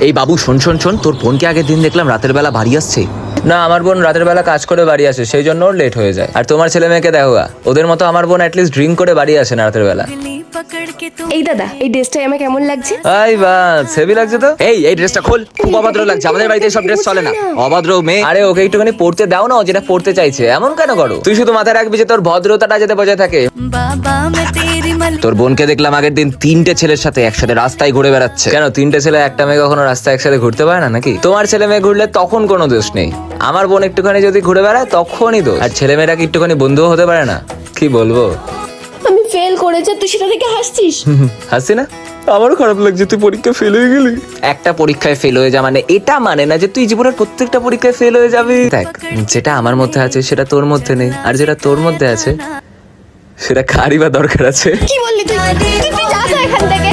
এই বাবু শোন শোন শোন, তোর বোনকে আগের দিন দেখলাম রাতের বেলা বাড়ি আসছে। না, আমার বোন রাতের বেলা কাজ করে বাড়ি আসে, সেই জন্য ওর লেট হয়ে যায়। আর তোমার ছেলে মেয়েকে দেখো, ওদের মতো আমার বোন অ্যাটলিস্ট ড্রিঙ্ক করে বাড়ি আসে না রাতের বেলা। এই দাদা, এই ড্রেসটাই আমার কেমন লাগছে? আই বাস, হেভি লাগছে তো। এই ড্রেসটা খোল, খুব অভদ্র লাগছে। আমাদের বাড়িতে সব ড্রেস চলে না, অভদ্র মেয়ে। আরে ওকে একটুখানি পড়তে দাও না, ও যেটা পড়তে চাইছে। এমন কেন করো? তুই শুধু মাথায় রাখবি যে তোর ভদ্রতাটা যাতে বজায় থাকে। তোর বোনকে দেখলাম আগের দিন 3টে ছেলের সাথে একসাথে রাস্তায় ঘুরে বেড়াচ্ছে। কেন 3টে ছেলে একটা মেয়ে কখনো রাস্তায় একসাথে ঘুরতে পারে না নাকি? তোমার ছেলে মেয়ে ঘুরলে তখন কোনো দোষ নেই, আমার বোন একটুখানি যদি ঘুরে বেড়ায় তখনই দোষ। আর ছেলে মেয়েরা কি একটুখানি বন্ধুও হতে পারে না? কি বলবো, আমি ফেল করেছি, তুই সেটা দেখে হাসছিস? হাসি না? আমারও খারাপ লাগছে, তুই পরীক্ষা ফেল হয়ে গেলি। একটা পরীক্ষায় ফেল হয়ে যা মানে এটা মানে না যে তুই জীবনের প্রত্যেকটা পরীক্ষায় ফেল হয়ে যাবি। দেখ, যেটা আমার মধ্যে আছে সেটা তোর মধ্যে নেই, আর যেটা তোর মধ্যে আছে সেটা কারই বা দরকার আছে? কি বললি তুই? তুই যা তো এখান থেকে।